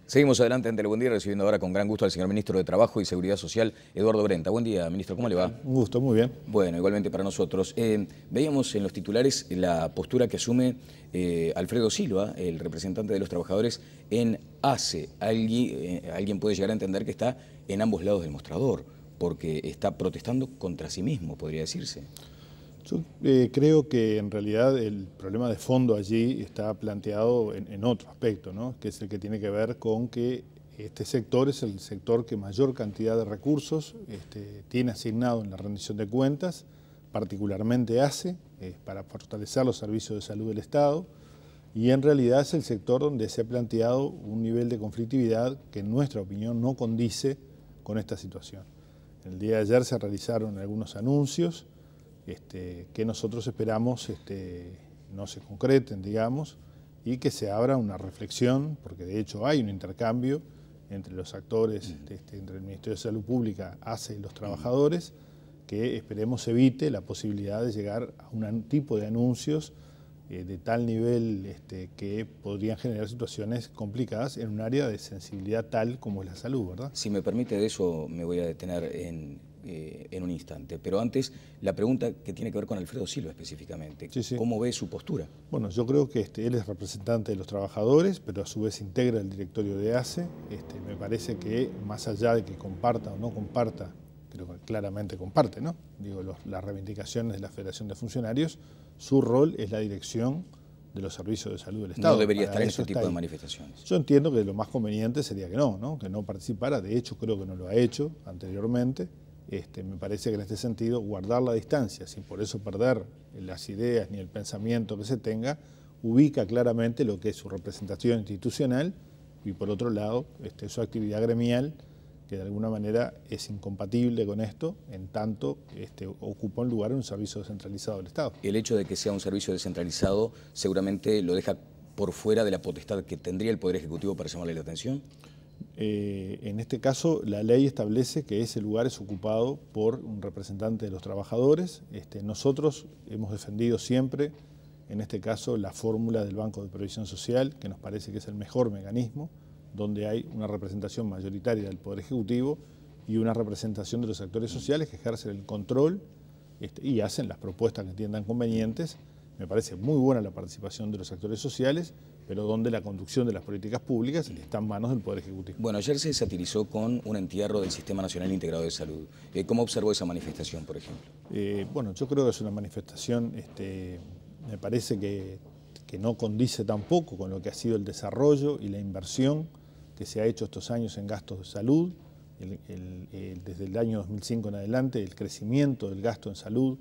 Seguimos adelante ante el Buen Día, recibiendo ahora con gran gusto al señor Ministro de Trabajo y Seguridad Social, Eduardo Brenta. Buen día, Ministro, ¿cómo le va? Un gusto, muy bien. Bueno, igualmente para nosotros. Veíamos en los titulares la postura que asume Alfredo Silva, el representante de los trabajadores, en ACE. Alguien puede llegar a entender que está en ambos lados del mostrador, porque está protestando contra sí mismo, podría decirse. Yo creo que en realidad el problema de fondo allí está planteado en otro aspecto, ¿no? Que es el que tiene que ver con que este sector es el sector que mayor cantidad de recursos tiene asignado en la rendición de cuentas, particularmente ACE, para fortalecer los servicios de salud del Estado, y en realidad es el sector donde se ha planteado un nivel de conflictividad que en nuestra opinión no condice con esta situación. El día de ayer se realizaron algunos anuncios que nosotros esperamos no se concreten, digamos, y que se abra una reflexión, porque de hecho hay un intercambio entre los actores, entre el Ministerio de Salud Pública, ACE y los trabajadores, que esperemos evite la posibilidad de llegar a un tipo de anuncios de tal nivel que podrían generar situaciones complicadas en un área de sensibilidad tal como es la salud, ¿verdad? Si me permite, de eso me voy a detener en un instante. Pero antes, la pregunta que tiene que ver con Alfredo Silva específicamente. Sí, sí. ¿Cómo ve su postura? Bueno, yo creo que él es representante de los trabajadores, pero a su vez integra el directorio de ACE. Me parece que más allá de que comparta o no comparta, creo que claramente comparte, ¿no? Digo, las reivindicaciones de la Federación de Funcionarios, su rol es la dirección de los servicios de salud del Estado. No debería estar en este tipo de manifestaciones. Yo entiendo que lo más conveniente sería que no participara. De hecho, creo que no lo ha hecho anteriormente. Me parece que en este sentido guardar la distancia, sin por eso perder las ideas ni el pensamiento que se tenga, ubica claramente lo que es su representación institucional y por otro lado su actividad gremial, que de alguna manera es incompatible con esto, en tanto ocupa un lugar en un servicio descentralizado del Estado. El hecho de que sea un servicio descentralizado seguramente lo deja por fuera de la potestad que tendría el Poder Ejecutivo para llamarle la atención. En este caso, la ley establece que ese lugar es ocupado por un representante de los trabajadores. Nosotros hemos defendido siempre, en este caso, la fórmula del Banco de Previsión Social, que nos parece que es el mejor mecanismo, donde hay una representación mayoritaria del Poder Ejecutivo y una representación de los actores sociales que ejercen el control y hacen las propuestas que entiendan convenientes. Me parece muy buena la participación de los actores sociales, pero donde la conducción de las políticas públicas está en manos del Poder Ejecutivo. Bueno, ayer se satirizó con un entierro del Sistema Nacional Integrado de Salud. ¿Cómo observó esa manifestación, por ejemplo? Bueno, yo creo que es una manifestación, me parece que no condice tampoco con lo que ha sido el desarrollo y la inversión que se ha hecho estos años en gastos de salud. Desde el año 2005 en adelante, el crecimiento del gasto en salud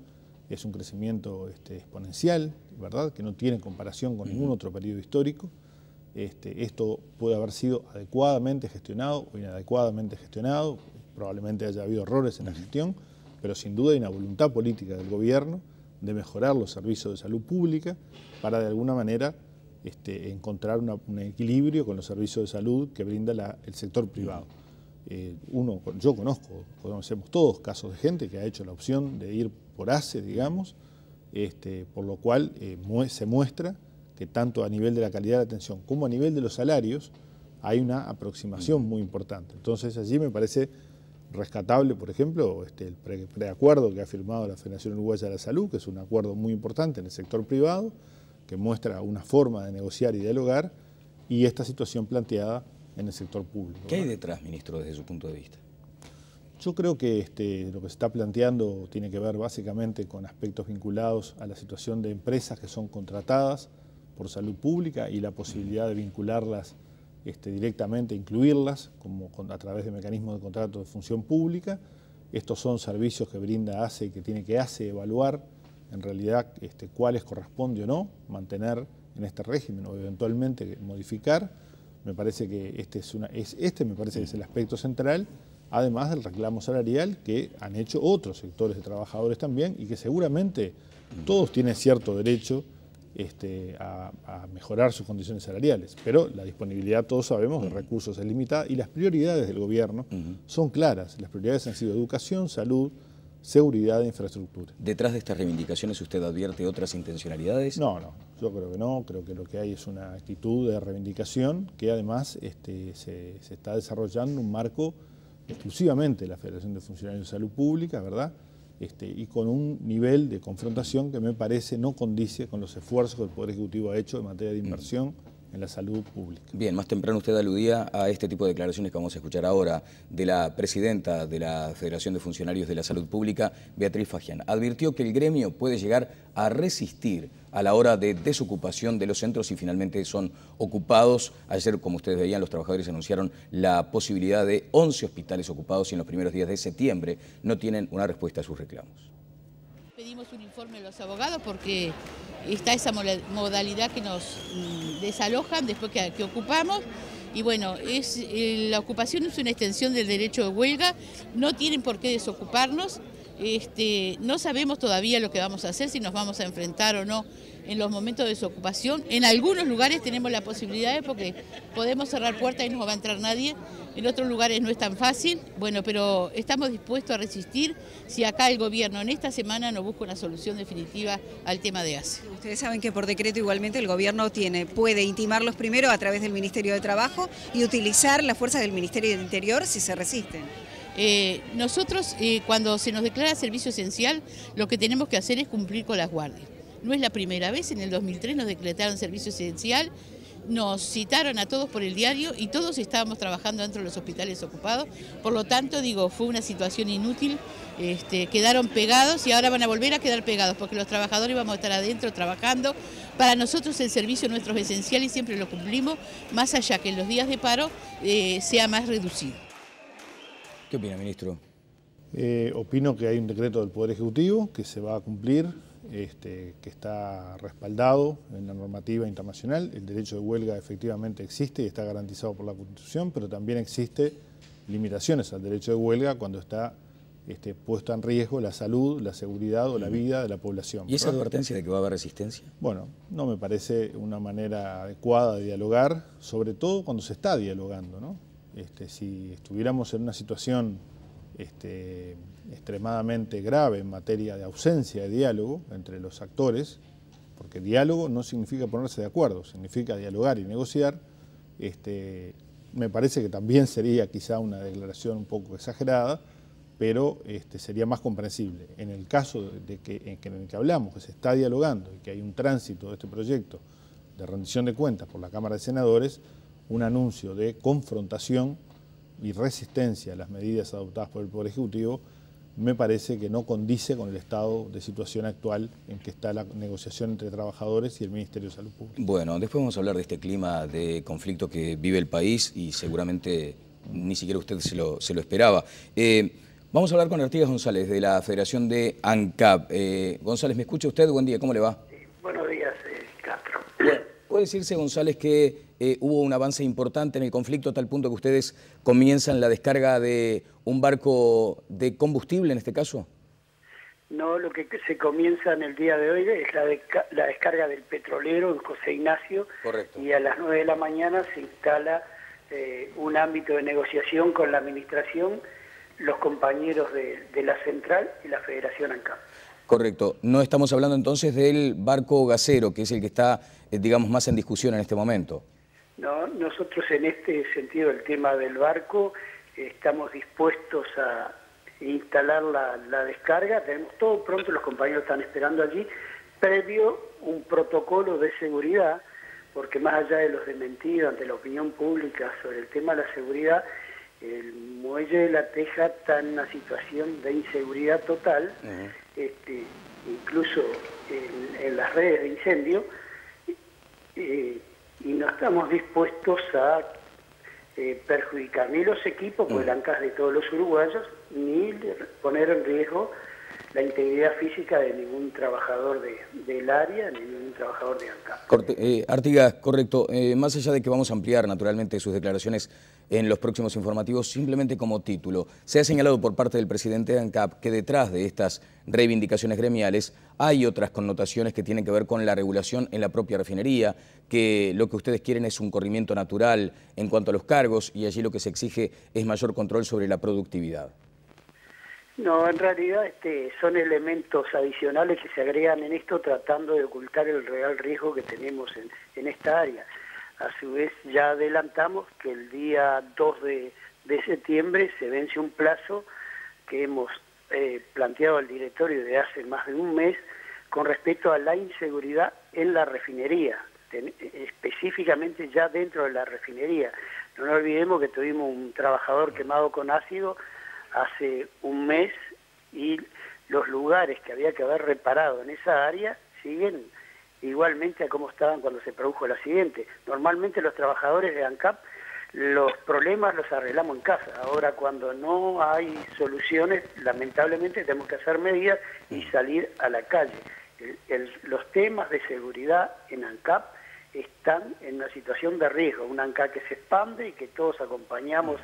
es un crecimiento exponencial, ¿verdad?, que no tiene comparación con ningún otro periodo histórico. Esto puede haber sido adecuadamente gestionado o inadecuadamente gestionado, probablemente haya habido errores en la gestión, pero sin duda hay una voluntad política del gobierno de mejorar los servicios de salud pública para de alguna manera encontrar un equilibrio con los servicios de salud que brinda el sector privado. Yo conocemos todos casos de gente que ha hecho la opción de ir por ACE, digamos, por lo cual se muestra que tanto a nivel de la calidad de atención como a nivel de los salarios hay una aproximación muy importante. Entonces allí me parece rescatable, por ejemplo, el preacuerdo que ha firmado la Federación Uruguaya de la Salud, que es un acuerdo muy importante en el sector privado, que muestra una forma de negociar y dialogar, y esta situación planteada en el sector público. ¿Qué hay detrás, ministro, desde su punto de vista? Yo creo que lo que se está planteando tiene que ver básicamente con aspectos vinculados a la situación de empresas que son contratadas por salud pública y la posibilidad de vincularlas directamente, incluirlas a través de mecanismos de contrato de función pública. Estos son servicios que brinda ACE y que tiene que ACE evaluar en realidad cuáles corresponde o no mantener en este régimen o eventualmente modificar. Me parece que me parece que es el aspecto central, además del reclamo salarial que han hecho otros sectores de trabajadores también y que seguramente todos tienen cierto derecho a mejorar sus condiciones salariales, pero la disponibilidad, todos sabemos, de recursos es limitada y las prioridades del gobierno son claras. Las prioridades han sido educación, salud, seguridad e infraestructura. ¿Detrás de estas reivindicaciones usted advierte otras intencionalidades? No, yo creo que no, creo que lo que hay es una actitud de reivindicación que además se está desarrollando en un marco exclusivamente de la Federación de Funcionarios de Salud Pública, ¿verdad? Y con un nivel de confrontación que me parece no condice con los esfuerzos que el Poder Ejecutivo ha hecho en materia de inversión en la salud pública. Bien, más temprano usted aludía a este tipo de declaraciones que vamos a escuchar ahora de la presidenta de la Federación de Funcionarios de la Salud Pública, Beatriz Fagián. Advirtió que el gremio puede llegar a resistir a la hora de desocupación de los centros si finalmente son ocupados. Ayer, como ustedes veían, los trabajadores anunciaron la posibilidad de 11 hospitales ocupados y en los primeros días de septiembre no tienen una respuesta a sus reclamos. Pedimos un informe a los abogados porque está esa modalidad que nos desalojan después que ocupamos. Y bueno, la ocupación es una extensión del derecho de huelga, no tienen por qué desocuparnos. No sabemos todavía lo que vamos a hacer, si nos vamos a enfrentar o no en los momentos de desocupación. En algunos lugares tenemos la posibilidad porque podemos cerrar puertas y no va a entrar nadie. En otros lugares no es tan fácil, bueno, pero estamos dispuestos a resistir si acá el gobierno en esta semana no busca una solución definitiva al tema de ACE. Ustedes saben que por decreto igualmente el gobierno puede intimarlos primero a través del Ministerio de Trabajo y utilizar la fuerza del Ministerio del Interior si se resisten. Nosotros cuando se nos declara servicio esencial lo que tenemos que hacer es cumplir con las guardias. No es la primera vez, en el 2003 nos decretaron servicio esencial, nos citaron a todos por el diario y todos estábamos trabajando dentro de los hospitales ocupados, por lo tanto fue una situación inútil, quedaron pegados y ahora van a volver a quedar pegados porque los trabajadores vamos a estar adentro trabajando. Para nosotros el servicio nuestro es esencial y siempre lo cumplimos, más allá que en los días de paro sea más reducido. ¿Qué opina, ministro? Opino que hay un decreto del Poder Ejecutivo que se va a cumplir, que está respaldado en la normativa internacional. El derecho de huelga efectivamente existe y está garantizado por la Constitución, pero también existe limitaciones al derecho de huelga cuando está puesta en riesgo la salud, la seguridad o la vida de la población. ¿Y esa advertencia de que va a haber resistencia? Bueno, no me parece una manera adecuada de dialogar, sobre todo cuando se está dialogando, ¿no? Si estuviéramos en una situación extremadamente grave en materia de ausencia de diálogo entre los actores, porque diálogo no significa ponerse de acuerdo, significa dialogar y negociar, me parece que también sería quizá una declaración un poco exagerada, pero sería más comprensible. En el caso en el que hablamos, que se está dialogando y que hay un tránsito de este proyecto de rendición de cuentas por la Cámara de Senadores, un anuncio de confrontación y resistencia a las medidas adoptadas por el Poder Ejecutivo, me parece que no condice con el estado de situación actual en que está la negociación entre trabajadores y el Ministerio de Salud Pública. Bueno, después vamos a hablar de este clima de conflicto que vive el país y seguramente ni siquiera usted se lo esperaba. Vamos a hablar con Artigas González de la Federación de ANCAP. González, ¿me escucha usted? Buen día, ¿cómo le va? Sí, buenos días, Castro. Bueno, ¿puede decirse, González, que hubo un avance importante en el conflicto a tal punto que ustedes comienzan la descarga de un barco de combustible en este caso? No, lo que se comienza en el día de hoy es la descarga del petrolero en José Ignacio. Correcto. Y a las 9 de la mañana se instala un ámbito de negociación con la administración, los compañeros de la central y la Federación ANCAP. Correcto. No estamos hablando entonces del barco gasero, que es el que está, digamos, más en discusión en este momento. No, nosotros en este sentido, el tema del barco, estamos dispuestos a instalar la descarga. Tenemos todo pronto, los compañeros están esperando allí, previo un protocolo de seguridad, porque más allá de los desmentidos ante la opinión pública sobre el tema de la seguridad, el muelle de La Teja está en una situación de inseguridad total, incluso en las redes de incendio, y no estamos dispuestos a perjudicar ni los equipos, pues el ANCAP de todos los uruguayos, ni poner en riesgo la integridad física de ningún trabajador del área, ni ningún trabajador de ANCAP. Artigas, correcto. Más allá de que vamos a ampliar naturalmente sus declaraciones en los próximos informativos, simplemente como título, se ha señalado por parte del presidente de ANCAP que detrás de estas reivindicaciones gremiales hay otras connotaciones que tienen que ver con la regulación en la propia refinería, que lo que ustedes quieren es un corrimiento natural en cuanto a los cargos y allí lo que se exige es mayor control sobre la productividad. No, en realidad son elementos adicionales que se agregan en esto tratando de ocultar el real riesgo que tenemos en esta área. A su vez ya adelantamos que el día 2 de septiembre se vence un plazo que hemos planteado al directorio de hace más de un mes con respecto a la inseguridad en la refinería, específicamente ya dentro de la refinería. No nos olvidemos que tuvimos un trabajador quemado con ácido hace un mes y los lugares que había que haber reparado en esa área siguen igualmente a como estaban cuando se produjo el accidente. Normalmente los trabajadores de ANCAP los problemas los arreglamos en casa. Ahora cuando no hay soluciones, lamentablemente tenemos que hacer medidas y salir a la calle. Los temas de seguridad en ANCAP están en una situación de riesgo, una ANCAP que se expande y que todos acompañamos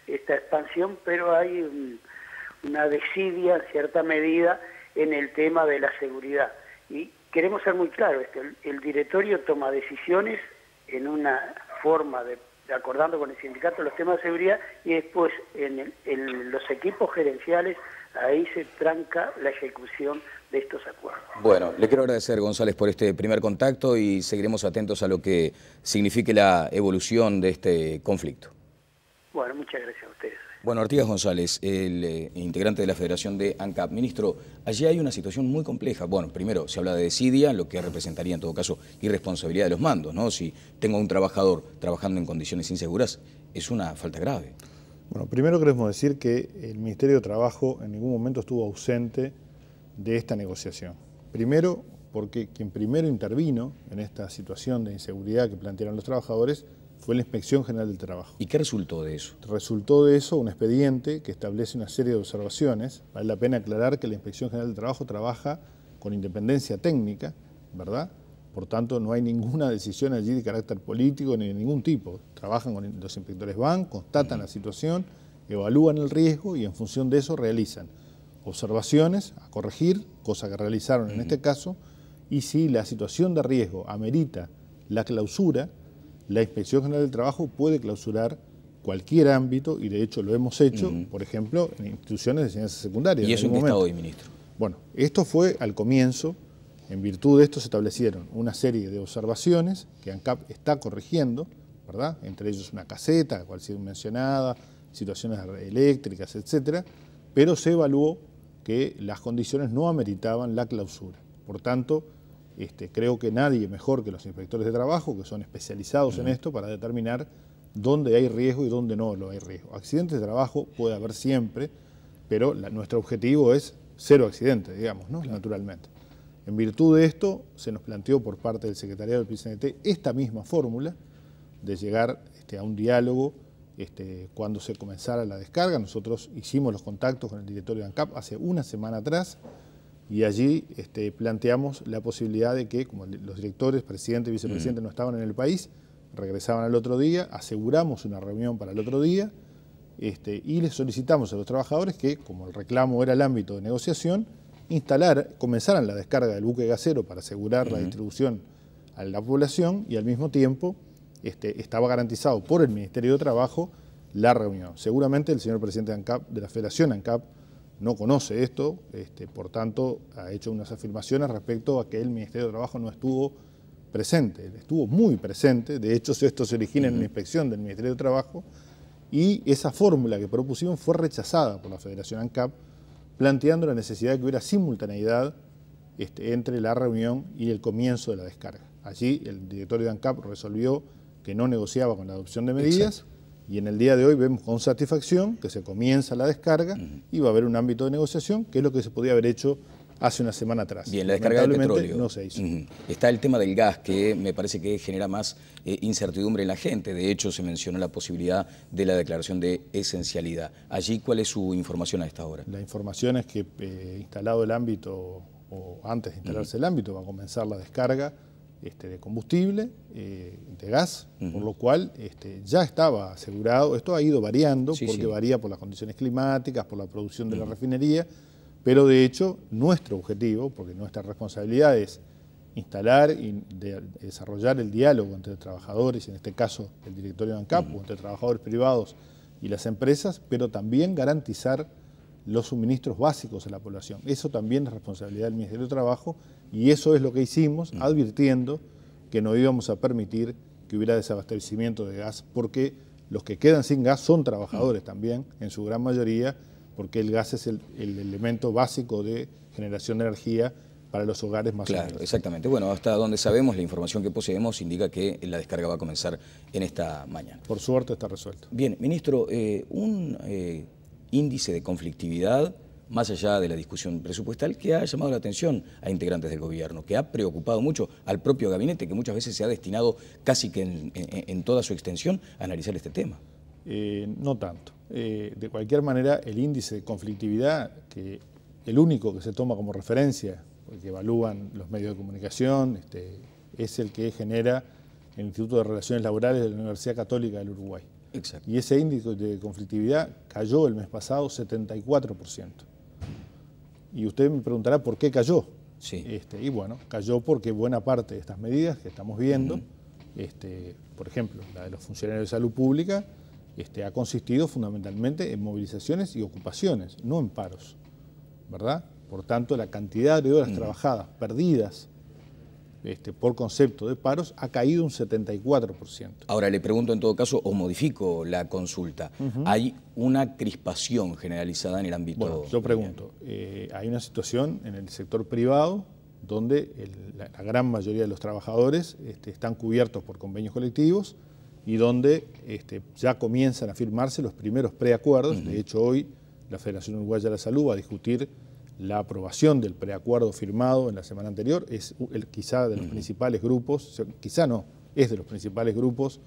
esta expansión, pero hay una desidia en cierta medida en el tema de la seguridad. Y queremos ser muy claros, el directorio toma decisiones en una forma de acordando con el sindicato los temas de seguridad y después en los equipos gerenciales ahí se tranca la ejecución de estos acuerdos. Bueno, le quiero agradecer, González, por este primer contacto y seguiremos atentos a lo que signifique la evolución de este conflicto. Bueno, muchas gracias a ustedes. Bueno, Artigas González, el integrante de la Federación de ANCAP. Ministro, allí hay una situación muy compleja. Bueno, primero se habla de desidia, lo que representaría en todo caso irresponsabilidad de los mandos, ¿no? Si tengo a un trabajador trabajando en condiciones inseguras, es una falta grave. Bueno, primero queremos decir que el Ministerio de Trabajo en ningún momento estuvo ausente de esta negociación. Primero, porque quien primero intervino en esta situación de inseguridad que plantearon los trabajadores fue la Inspección General del Trabajo. ¿Y qué resultó de eso? Resultó de eso un expediente que establece una serie de observaciones. Vale la pena aclarar que la Inspección General del Trabajo trabaja con independencia técnica, ¿verdad? Por tanto, no hay ninguna decisión allí de carácter político ni de ningún tipo. Trabajan con los inspectores, constatan la situación, evalúan el riesgo y en función de eso realizan observaciones a corregir, cosa que realizaron en este caso, y si la situación de riesgo amerita la clausura, la Inspección General del Trabajo puede clausurar cualquier ámbito y de hecho lo hemos hecho, por ejemplo, en instituciones de enseñanza secundaria. ¿Y eso en qué está hoy, ministro? Bueno, esto fue al comienzo. En virtud de esto se establecieron una serie de observaciones que ANCAP está corrigiendo, ¿verdad? Entre ellos una caseta, cual ha sido mencionada, situaciones eléctricas, etcétera, pero se evaluó que las condiciones no ameritaban la clausura. Por tanto, creo que nadie mejor que los inspectores de trabajo, que son especializados en esto, para determinar dónde hay riesgo y dónde no lo hay riesgo. Accidentes de trabajo puede haber siempre, pero nuestro objetivo es cero accidentes, digamos, ¿no? Claro. Naturalmente. En virtud de esto, se nos planteó por parte del secretariado del PIT-CNT esta misma fórmula de llegar a un diálogo cuando se comenzara la descarga. Nosotros hicimos los contactos con el directorio de ANCAP hace una semana atrás y allí planteamos la posibilidad de que, como los directores, presidente y vicepresidente no estaban en el país, regresaban al otro día, aseguramos una reunión para el otro día y les solicitamos a los trabajadores que, como el reclamo era el ámbito de negociación, comenzaran la descarga del buque gasero para asegurar la distribución a la población y al mismo tiempo estaba garantizado por el Ministerio de Trabajo la reunión. Seguramente el señor presidente de ANCAP, de la Federación ANCAP, no conoce esto, por tanto ha hecho unas afirmaciones respecto a que el Ministerio de Trabajo no estuvo presente. Estuvo muy presente, de hecho esto se origina en una inspección del Ministerio de Trabajo y esa fórmula que propusimos fue rechazada por la Federación ANCAP, planteando la necesidad de que hubiera simultaneidad entre la reunión y el comienzo de la descarga. Allí el directorio de ANCAP resolvió que no negociaba con la adopción de medidas. Exacto. Y en el día de hoy vemos con satisfacción que se comienza la descarga y va a haber un ámbito de negociación, que es lo que se podía haber hecho hace una semana atrás. Bien, la descarga del petróleo. No se hizo. Está el tema del gas, que me parece que genera más incertidumbre en la gente. De hecho, se mencionó la posibilidad de la declaración de esencialidad. Allí, ¿cuál es su información a esta hora? La información es que instalado el ámbito, o antes de instalarse el ámbito, va a comenzar la descarga de combustible, de gas, por lo cual ya estaba asegurado. Esto ha ido variando porque varía por las condiciones climáticas, por la producción de la refinería, pero de hecho nuestro objetivo, porque nuestra responsabilidad es instalar y desarrollar el diálogo entre trabajadores, en este caso el directorio de ANCAP, o entre trabajadores privados y las empresas, pero también garantizar los suministros básicos a la población. Eso también es responsabilidad del Ministerio de Trabajo y eso es lo que hicimos, advirtiendo que no íbamos a permitir que hubiera desabastecimiento de gas, porque los que quedan sin gas son trabajadores también, en su gran mayoría, porque el gas es el elemento básico de generación de energía para los hogares más humildes. Claro, exactamente. Bueno, hasta donde sabemos, la información que poseemos indica que la descarga va a comenzar en esta mañana. Por suerte está resuelto. Bien, ministro, un índice de conflictividad, más allá de la discusión presupuestal, que ha llamado la atención a integrantes del gobierno, que ha preocupado mucho al propio gabinete, que muchas veces se ha destinado casi que en toda su extensión a analizar este tema. No tanto. De cualquier manera, el índice de conflictividad, que el único que se toma como referencia, que evalúan los medios de comunicación, es el que genera el Instituto de Relaciones Laborales de la Universidad Católica del Uruguay. Exacto. Y ese índice de conflictividad cayó el mes pasado 74%. Y usted me preguntará por qué cayó. Sí. Y bueno, cayó porque buena parte de estas medidas que estamos viendo, por ejemplo, la de los funcionarios de salud pública, ha consistido fundamentalmente en movilizaciones y ocupaciones, no en paros, ¿verdad? Por tanto, la cantidad de horas trabajadas, perdidas por concepto de paros, ha caído un 74%. Ahora le pregunto en todo caso, o modifico la consulta, ¿hay una crispación generalizada en el ámbito? Bueno, yo pregunto, hay una situación en el sector privado donde la gran mayoría de los trabajadores están cubiertos por convenios colectivos y donde ya comienzan a firmarse los primeros preacuerdos. De hecho, hoy la Federación Uruguaya de la Salud va a discutir la aprobación del preacuerdo firmado en la semana anterior. Es quizá de los principales grupos, quizá no, es de los principales grupos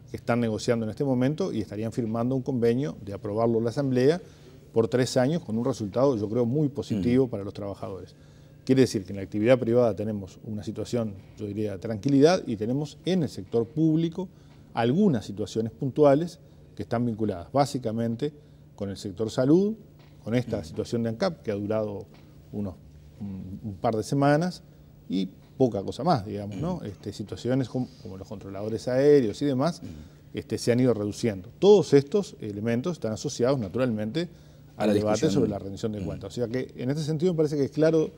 que están negociando en este momento y estarían firmando un convenio de aprobarlo en la Asamblea por 3 años con un resultado, yo creo, muy positivo para los trabajadores. Quiere decir que en la actividad privada tenemos una situación, yo diría, de tranquilidad, y tenemos en el sector público algunas situaciones puntuales que están vinculadas básicamente con el sector salud, con esta situación de ANCAP que ha durado un par de semanas y poca cosa más, digamos, ¿no? Situaciones como los controladores aéreos y demás se han ido reduciendo. Todos estos elementos están asociados naturalmente al debate sobre la rendición de cuentas. O sea que en este sentido me parece que es claro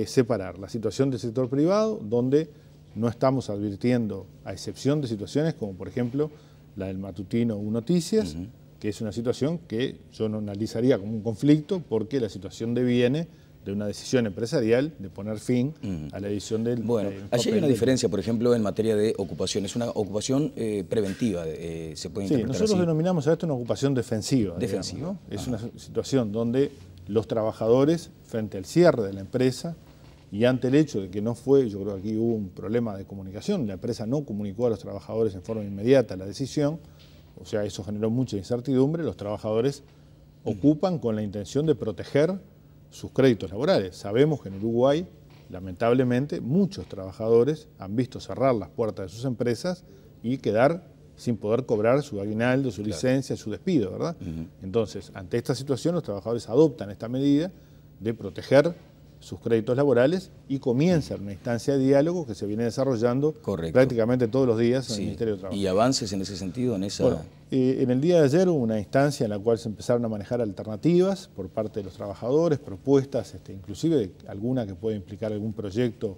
separar la situación del sector privado, donde no estamos advirtiendo, a excepción de situaciones como por ejemplo la del matutino U Noticias, que es una situación que yo no analizaría como un conflicto, porque la situación deviene de una decisión empresarial de poner fin a la edición del... Bueno, allí hay una diferencia, por ejemplo, en materia de ocupación. Es una ocupación preventiva, se puede interpretar nosotros así. denominamos a esto una ocupación defensiva. Defensiva. Digamos, ¿no? Es una situación donde los trabajadores, frente al cierre de la empresa y ante el hecho de que no fue, yo creo que aquí hubo un problema de comunicación, la empresa no comunicó a los trabajadores en forma inmediata la decisión, o sea, eso generó mucha incertidumbre. Los trabajadores ocupan con la intención de proteger sus créditos laborales. Sabemos que en Uruguay, lamentablemente, muchos trabajadores han visto cerrar las puertas de sus empresas y quedar sin poder cobrar su aguinaldo, su licencia, su despido, ¿verdad? Entonces, ante esta situación, los trabajadores adoptan esta medida de proteger sus créditos laborales y comienzan una instancia de diálogo que se viene desarrollando prácticamente todos los días en el Ministerio de Trabajo. ¿Y avances en ese sentido? Bueno, en el día de ayer hubo una instancia en la cual se empezaron a manejar alternativas por parte de los trabajadores, propuestas, inclusive de alguna que puede implicar algún proyecto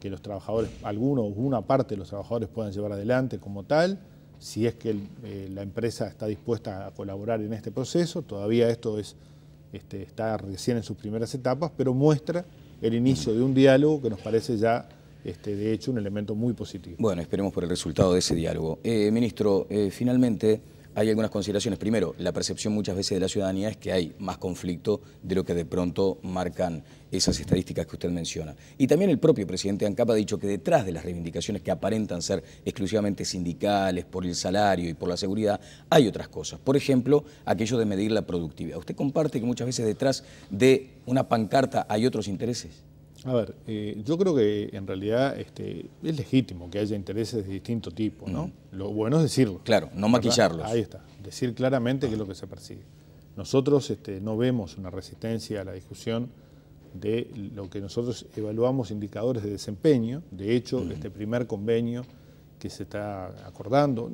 que los trabajadores, alguno o una parte de los trabajadores puedan llevar adelante como tal, si es que la empresa está dispuesta a colaborar en este proceso. Todavía esto está recién en sus primeras etapas, pero muestra el inicio de un diálogo que nos parece ya, de hecho, un elemento muy positivo. Bueno, esperemos por el resultado de ese diálogo. Ministro, finalmente hay algunas consideraciones. Primero, la percepción muchas veces de la ciudadanía es que hay más conflicto de lo que de pronto marcan esas estadísticas que usted menciona. Y también el propio presidente ANCAP ha dicho que detrás de las reivindicaciones que aparentan ser exclusivamente sindicales, por el salario y por la seguridad, hay otras cosas. Por ejemplo, aquello de medir la productividad. ¿Usted comparte que muchas veces detrás de una pancarta hay otros intereses? A ver, yo creo que en realidad es legítimo que haya intereses de distinto tipo, ¿no? Lo bueno es decirlo. Claro, no maquillarlos. Ahí está, decir claramente qué es lo que se persigue. Nosotros no vemos una resistencia a la discusión de lo que nosotros evaluamos indicadores de desempeño. De hecho, este primer convenio que se está acordando,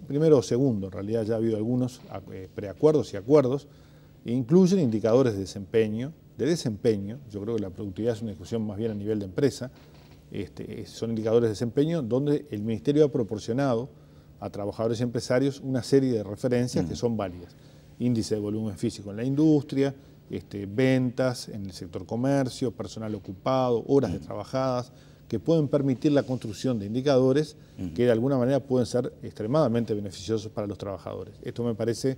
primero o segundo, en realidad ya ha habido algunos preacuerdos y acuerdos, incluyen indicadores de desempeño. Yo creo que la productividad es una discusión más bien a nivel de empresa. Son indicadores de desempeño donde el Ministerio ha proporcionado a trabajadores y empresarios una serie de referencias que son válidas. Índice de volumen físico en la industria, ventas en el sector comercio, personal ocupado, horas de trabajadas, que pueden permitir la construcción de indicadores que de alguna manera pueden ser extremadamente beneficiosos para los trabajadores. Esto me parece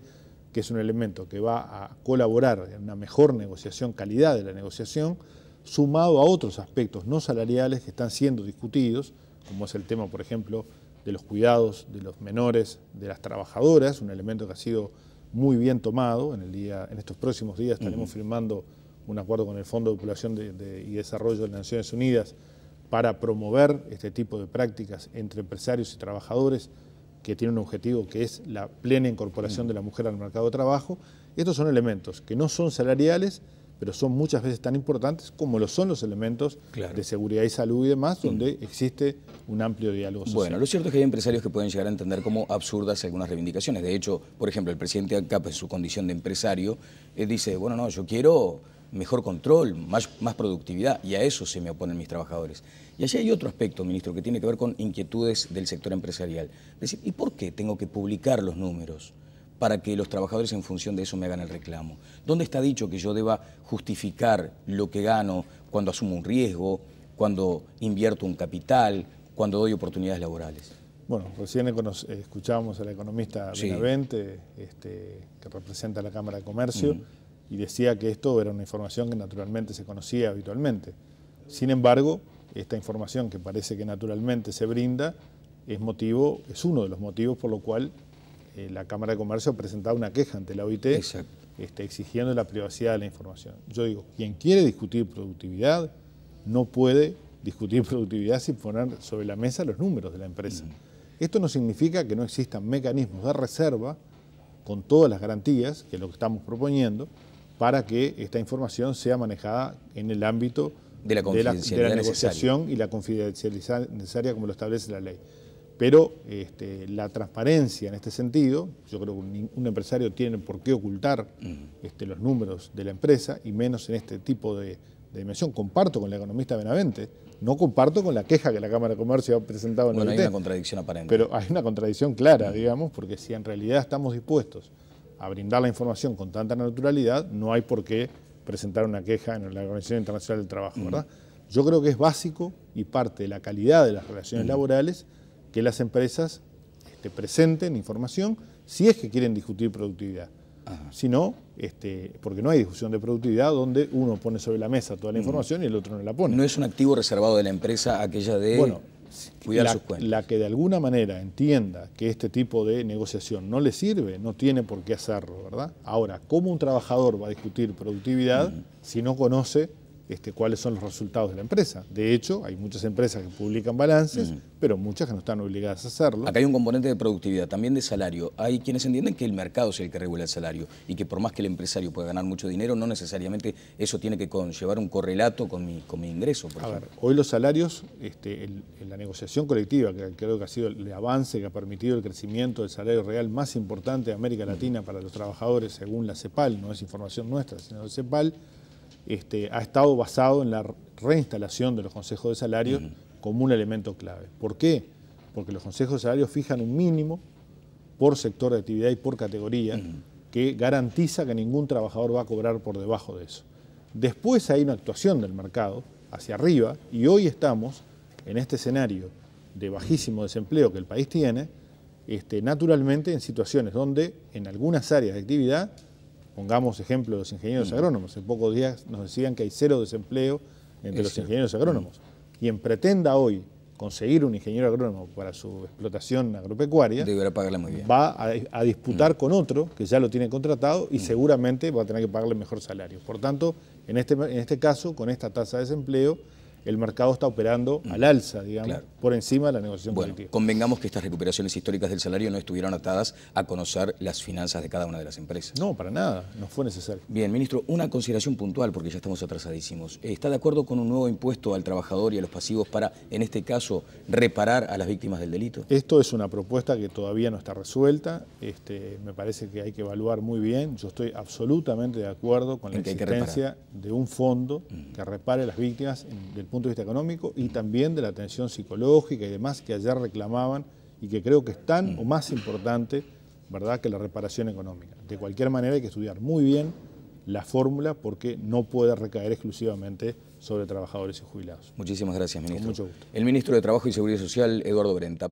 que es un elemento que va a colaborar en una mejor negociación, calidad de la negociación, sumado a otros aspectos no salariales que están siendo discutidos, como es el tema, por ejemplo, de los cuidados de los menores, de las trabajadoras, un elemento que ha sido muy bien tomado. En estos próximos días estaremos firmando un acuerdo con el Fondo de Población y Desarrollo de las Naciones Unidas para promover este tipo de prácticas entre empresarios y trabajadores que tienen un objetivo que es la plena incorporación de la mujer al mercado de trabajo. Estos son elementos que no son salariales, pero son muchas veces tan importantes como lo son los elementos de seguridad y salud y demás, donde existe un amplio diálogo social. Bueno, lo cierto es que hay empresarios que pueden llegar a entender como absurdas algunas reivindicaciones. De hecho, por ejemplo, el presidente ANCAP en su condición de empresario dice, bueno, no, yo quiero mejor control, más productividad, y a eso se me oponen mis trabajadores. Y allí hay otro aspecto, ministro, que tiene que ver con inquietudes del sector empresarial. Es decir, ¿y por qué tengo que publicar los números para que los trabajadores en función de eso me hagan el reclamo? ¿Dónde está dicho que yo deba justificar lo que gano cuando asumo un riesgo, cuando invierto un capital, cuando doy oportunidades laborales? Bueno, recién escuchábamos a la economista Benavente, que representa la Cámara de Comercio, y decía que esto era una información que naturalmente se conocía habitualmente. Sin embargo, esta información que parece que naturalmente se brinda es uno de los motivos por lo cual la Cámara de Comercio ha presentado una queja ante la OIT exigiendo la privacidad de la información. Yo digo, quien quiere discutir productividad no puede discutir productividad sin poner sobre la mesa los números de la empresa. Esto no significa que no existan mecanismos de reserva con todas las garantías, que es lo que estamos proponiendo, para que esta información sea manejada en el ámbito de la negociación y la confidencialidad necesaria como lo establece la ley. Pero la transparencia en este sentido, yo creo que un empresario tiene por qué ocultar los números de la empresa, y menos en este tipo de dimensión. Comparto con la economista Benavente, no comparto con la queja que la Cámara de Comercio ha presentado en la OIT. Hay una contradicción aparente. Pero hay una contradicción clara, digamos, porque si en realidad estamos dispuestos a brindar la información con tanta naturalidad, no hay por qué presentar una queja en la Organización Internacional del Trabajo, ¿verdad? Yo creo que es básico y parte de la calidad de las relaciones laborales que las empresas presenten información si es que quieren discutir productividad. Si no, porque no hay discusión de productividad donde uno pone sobre la mesa toda la información y el otro no la pone. ¿No es un activo reservado de la empresa aquella de cuidar sus cuentas? La que de alguna manera entienda que este tipo de negociación no le sirve, no tiene por qué hacerlo, ¿verdad? Ahora, ¿cómo un trabajador va a discutir productividad si no conoce cuáles son los resultados de la empresa? De hecho, hay muchas empresas que publican balances, pero muchas que no están obligadas a hacerlo. Acá hay un componente de productividad, también de salario. Hay quienes entienden que el mercado es el que regula el salario y que por más que el empresario pueda ganar mucho dinero, no necesariamente eso tiene que conllevar un correlato con mi ingreso, por ejemplo. Hoy los salarios, en la negociación colectiva, que creo que ha sido el avance que ha permitido el crecimiento del salario real más importante de América Latina para los trabajadores, según la CEPAL, no es información nuestra, sino de CEPAL, ha estado basado en la reinstalación de los consejos de salarios como un elemento clave. ¿Por qué? Porque los consejos de salarios fijan un mínimo por sector de actividad y por categoría que garantiza que ningún trabajador va a cobrar por debajo de eso. Después hay una actuación del mercado hacia arriba, y hoy estamos en este escenario de bajísimo desempleo que el país tiene, naturalmente en situaciones donde en algunas áreas de actividad, pongamos ejemplo de los ingenieros agrónomos, en pocos días nos decían que hay 0 desempleo entre los ingenieros agrónomos. Quien pretenda hoy conseguir un ingeniero agrónomo para su explotación agropecuaria, deberá pagarle muy bien. Va a disputar con otro que ya lo tiene contratado y seguramente va a tener que pagarle mejor salario. Por tanto, en este caso, con esta tasa de desempleo, el mercado está operando al alza, digamos, claro, por encima de la negociación bueno, colectiva. convengamos que estas recuperaciones históricas del salario no estuvieron atadas a conocer las finanzas de cada una de las empresas. No, para nada, no fue necesario. Bien, ministro, una consideración puntual, porque ya estamos atrasadísimos. ¿Está de acuerdo con un nuevo impuesto al trabajador y a los pasivos para, en este caso, reparar a las víctimas del delito? Esto es una propuesta que todavía no está resuelta, me parece que hay que evaluar muy bien. Yo estoy absolutamente de acuerdo con la existencia de un fondo que repare las víctimas desde el punto de vista económico y también de la atención psicológica y demás que ayer reclamaban y que creo que es tan o más importante, ¿verdad?, que la reparación económica. De cualquier manera hay que estudiar muy bien la fórmula porque no puede recaer exclusivamente sobre trabajadores y jubilados. Muchísimas gracias, ministro. Con mucho gusto. El ministro de Trabajo y Seguridad Social, Eduardo Brenta.